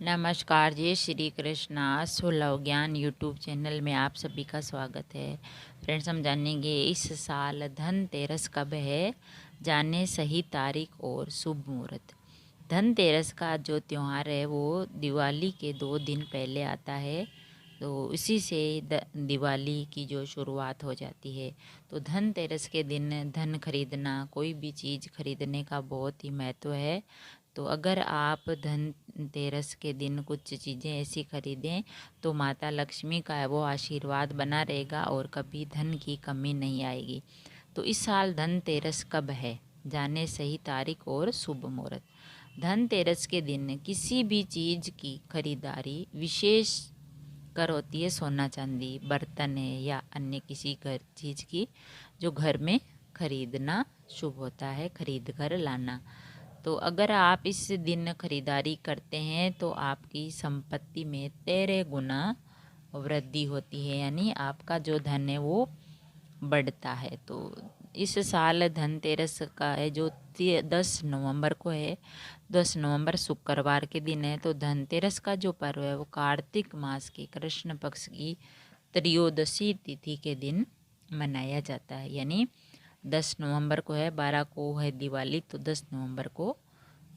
नमस्कार जी, श्री कृष्णा सुलभ ज्ञान यूट्यूब चैनल में आप सभी का स्वागत है। फ्रेंड्स, हम जानेंगे इस साल धनतेरस कब है, जाने सही तारीख और शुभ मुहूर्त। धनतेरस का जो त्यौहार है वो दिवाली के 2 दिन पहले आता है, तो इसी से दिवाली की जो शुरुआत हो जाती है। तो धनतेरस के दिन धन खरीदना, कोई भी चीज़ खरीदने का बहुत ही महत्व है। तो अगर आप धनतेरस के दिन कुछ चीज़ें ऐसी खरीदें तो माता लक्ष्मी का है वो आशीर्वाद बना रहेगा और कभी धन की कमी नहीं आएगी। तो इस साल धनतेरस कब है, जाने सही तारीख और शुभ मुहूर्त। धनतेरस के दिन किसी भी चीज़ की खरीदारी विशेष कर होती है। सोना चांदी, बर्तन है या अन्य किसी घर चीज़ की जो घर में खरीदना शुभ होता है, खरीद कर लाना। तो अगर आप इस दिन खरीदारी करते हैं तो आपकी संपत्ति में 13 गुना वृद्धि होती है, यानी आपका जो धन है वो बढ़ता है। तो इस साल धनतेरस का है जो 10 नवंबर को है, 10 नवंबर शुक्रवार के दिन है। तो धनतेरस का जो पर्व है वो कार्तिक मास के कृष्ण पक्ष की त्रयोदशी तिथि के दिन मनाया जाता है। यानी 10 नवंबर को है, 12 को है दिवाली, तो 10 नवंबर को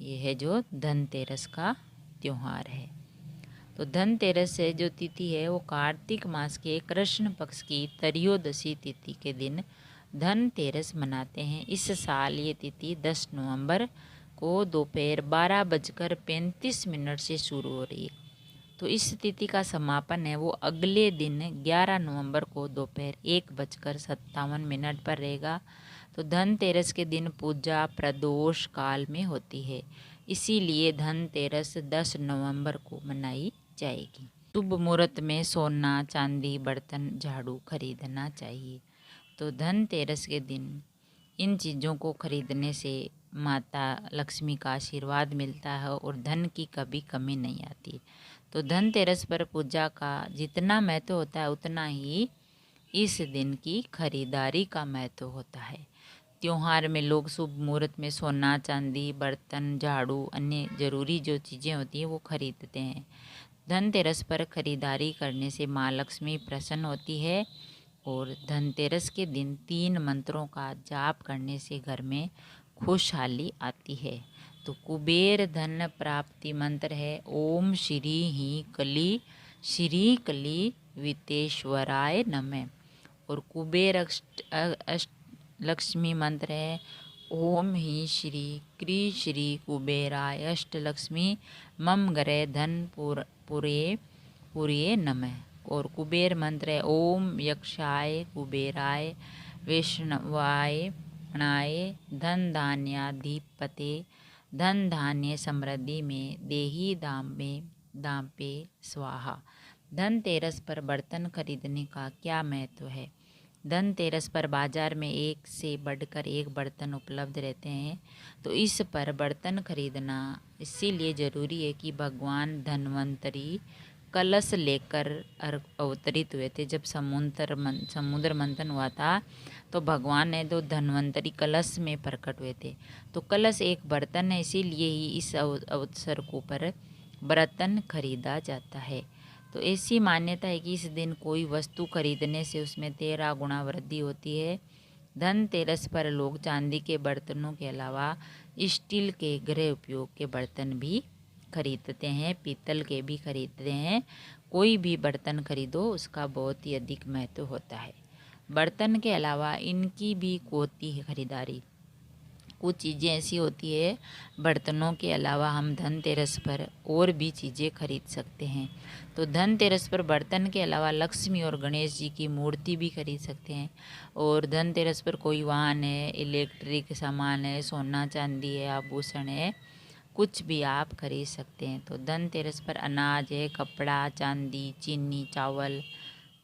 ये है जो धनतेरस का त्यौहार है। तो धनतेरस से जो तिथि है वो कार्तिक मास के कृष्ण पक्ष की त्रयोदशी तिथि के दिन धनतेरस मनाते हैं। इस साल ये तिथि 10 नवंबर को दोपहर 12:35 से शुरू हो रही है। तो इस तिथि का समापन है वो अगले दिन 11 नवंबर को दोपहर 1:57 पर रहेगा। तो धनतेरस के दिन पूजा प्रदोष काल में होती है, इसीलिए धनतेरस 10 नवंबर को मनाई जाएगी। शुभ मुहूर्त में सोना चांदी बर्तन झाड़ू खरीदना चाहिए। तो धनतेरस के दिन इन चीज़ों को खरीदने से माता लक्ष्मी का आशीर्वाद मिलता है और धन की कभी कमी नहीं आती। तो धनतेरस पर पूजा का जितना महत्व होता है उतना ही इस दिन की खरीदारी का महत्व होता है। त्योहार में लोग शुभ मुहूर्त में सोना चांदी बर्तन झाड़ू अन्य ज़रूरी जो चीज़ें होती हैं वो खरीदते हैं। धनतेरस पर खरीदारी करने से माँ लक्ष्मी प्रसन्न होती है और धनतेरस के दिन 3 मंत्रों का जाप करने से घर में खुशहाली आती है। तो कुबेर धन प्राप्ति मंत्र है ओम श्री कली वितेश्वराय नमः। और कुबेर अष्ट लक्ष्मी मंत्र है ओम ही श्री कुबेराय अष्ट लक्ष्मी मम गरे धन पुरे नमः। और कुबेर मंत्र है ओम यक्षाय कुबेराय वैष्णवाय गणाय धन धान्याधिपते धन धान्य समृद्धि में देही दाम पे स्वाहा। धनतेरस पर बर्तन खरीदने का क्या महत्व है। धनतेरस पर बाजार में एक से बढ़कर एक बर्तन उपलब्ध रहते हैं। तो इस पर बर्तन खरीदना इसीलिए ज़रूरी है कि भगवान धन्वंतरी कलश लेकर अवतरित हुए थे। जब समुद्र मंथन हुआ था तो भगवान ने दो धन्वंतरी कलश में प्रकट हुए थे। तो कलश एक बर्तन है, इसीलिए ही इस अवसर को पर बर्तन खरीदा जाता है। तो ऐसी मान्यता है कि इस दिन कोई वस्तु खरीदने से उसमें 13 गुना वृद्धि होती है। धनतेरस पर लोग चांदी के बर्तनों के अलावा स्टील के गृह उपयोग के बर्तन भी खरीदते हैं, पीतल के भी खरीदते हैं। कोई भी बर्तन खरीदो उसका बहुत ही अधिक महत्व होता है। बर्तन के अलावा इनकी भी होती है खरीदारी। कुछ चीज़ें ऐसी होती है बर्तनों के अलावा हम धनतेरस पर और भी चीज़ें खरीद सकते हैं। तो धनतेरस पर बर्तन के अलावा लक्ष्मी और गणेश जी की मूर्ति भी खरीद सकते हैं। और धनतेरस पर कोई वाहन है, इलेक्ट्रिक सामान है, सोना चांदी है, आभूषण है, कुछ भी आप खरीद सकते हैं। तो धनतेरस पर अनाज है, कपड़ा चांदी चीनी चावल,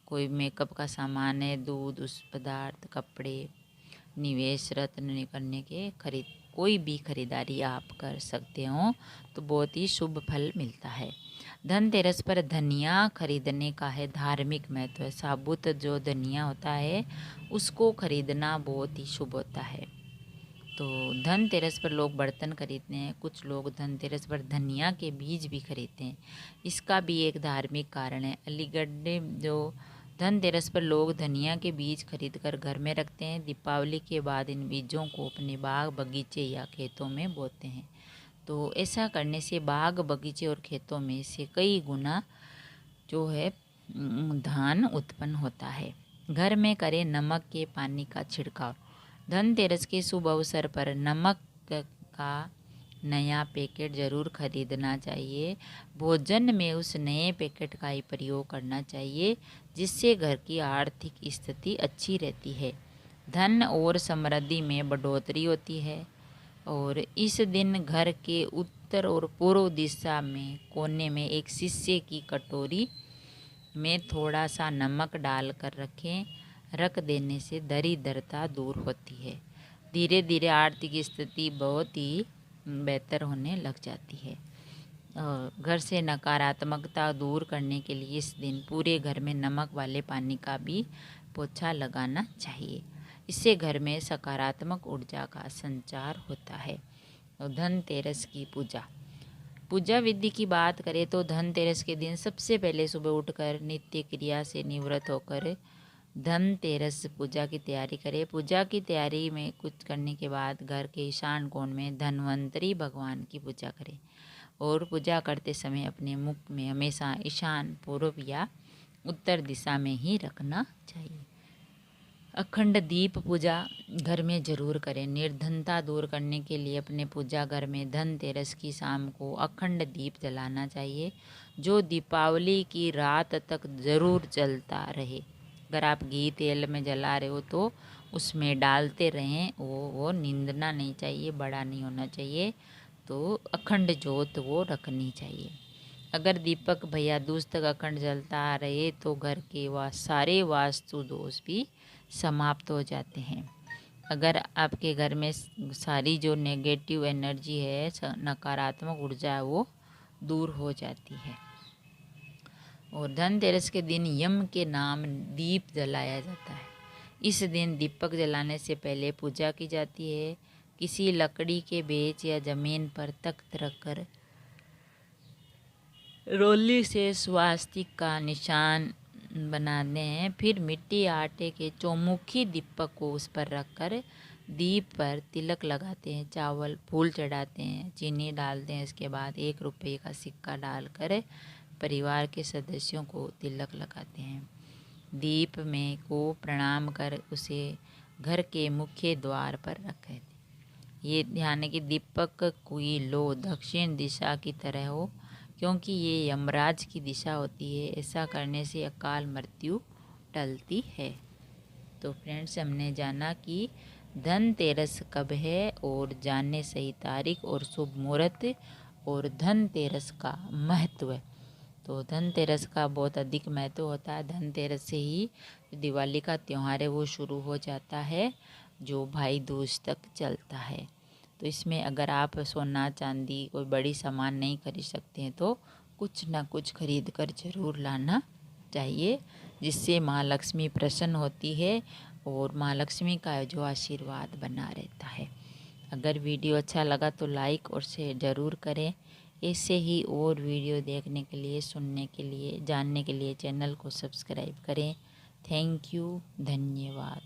कोई मेकअप का सामान है, दूध उस पदार्थ कपड़े निवेश रत्न करने के कोई भी खरीदारी आप कर सकते हो तो बहुत ही शुभ फल मिलता है। धनतेरस पर धनिया खरीदने का है धार्मिक महत्व है। साबुत जो धनिया होता है उसको खरीदना बहुत ही शुभ होता है। तो धनतेरस पर लोग बर्तन खरीदते हैं। कुछ लोग धनतेरस पर धनिया के बीज भी खरीदते हैं। इसका भी एक धार्मिक कारण है। अलीगढ़ में जो धनतेरस पर लोग धनिया के बीज खरीदकर घर में रखते हैं। दीपावली के बाद इन बीजों को अपने बाग बगीचे या खेतों में बोते हैं। तो ऐसा करने से बाग बगीचे और खेतों में से कई गुना जो है धान उत्पन्न होता है। घर में करें नमक के पानी का छिड़काव। धनतेरस के शुभ अवसर पर नमक का नया पैकेट जरूर खरीदना चाहिए। भोजन में उस नए पैकेट का ही प्रयोग करना चाहिए, जिससे घर की आर्थिक स्थिति अच्छी रहती है, धन और समृद्धि में बढ़ोतरी होती है। और इस दिन घर के उत्तर और पूर्व दिशा में कोने में एक शीशे की कटोरी में थोड़ा सा नमक डालकर रख देने से दरिद्रता दूर होती है। धीरे धीरे आर्थिक स्थिति बहुत ही बेहतर होने लग जाती है। घर से नकारात्मकता दूर करने के लिए इस दिन पूरे घर में नमक वाले पानी का भी पोछा लगाना चाहिए। इससे घर में सकारात्मक ऊर्जा का संचार होता है। और धनतेरस की पूजा विधि की बात करें तो धनतेरस के दिन सबसे पहले सुबह उठकर नित्य क्रिया से निवृत्त होकर धनतेरस पूजा की तैयारी करें। पूजा की तैयारी में कुछ करने के बाद घर के ईशान कोण में धन्वंतरी भगवान की पूजा करें और पूजा करते समय अपने मुख में हमेशा ईशान पूर्व या उत्तर दिशा में ही रखना चाहिए। अखंड दीप पूजा घर में जरूर करें। निर्धनता दूर करने के लिए अपने पूजा घर में धनतेरस की शाम को अखंड दीप जलाना चाहिए, जो दीपावली की रात तक जरूर जलता रहे। अगर आप घी तेल में जला रहे हो तो उसमें डालते रहें, वो नींदना नहीं चाहिए, बड़ा नहीं होना चाहिए। तो अखंड जोत वो रखनी चाहिए। अगर दीपक भैया दूज तक अखंड जलता रहे तो घर के सारे वास्तु दोष भी समाप्त हो जाते हैं। अगर आपके घर में सारी जो नेगेटिव एनर्जी है, नकारात्मक ऊर्जा है, वो दूर हो जाती है। और धनतेरस के दिन यम के नाम दीप जलाया जाता है। इस दिन दीपक जलाने से पहले पूजा की जाती है। किसी लकड़ी के बेच या जमीन पर तख्त रखकर रोली से स्वास्तिक का निशान बनाते हैं। फिर मिट्टी आटे के चौमुखी दीपक को उस पर रखकर दीप पर तिलक लगाते हैं, चावल फूल चढ़ाते हैं, चीनी डालते हैं। इसके बाद 1 रुपये का सिक्का डालकर परिवार के सदस्यों को तिलक लगाते हैं। दीप में को प्रणाम कर उसे घर के मुख्य द्वार पर रखें। ये ध्यान है कि दीपक की लो दक्षिण दिशा की तरह हो, क्योंकि ये यमराज की दिशा होती है। ऐसा करने से अकाल मृत्यु टलती है। तो फ्रेंड्स, हमने जाना कि धनतेरस कब है और जानने सही तारीख और शुभ मुहूर्त और धनतेरस का महत्व। तो धनतेरस का बहुत अधिक महत्व होता है। धनतेरस से ही दिवाली का त्यौहार है वो शुरू हो जाता है, जो भाई दूज तक चलता है। तो इसमें अगर आप सोना चांदी कोई बड़ी सामान नहीं खरीद सकते हैं तो कुछ ना कुछ खरीद कर ज़रूर लाना चाहिए, जिससे माँ लक्ष्मी प्रसन्न होती है और माँ लक्ष्मी का जो आशीर्वाद बना रहता है। अगर वीडियो अच्छा लगा तो लाइक और शेयर ज़रूर करें। ऐसे ही और वीडियो देखने के लिए, सुनने के लिए, जानने के लिए चैनल को सब्सक्राइब करें। थैंक यू, धन्यवाद।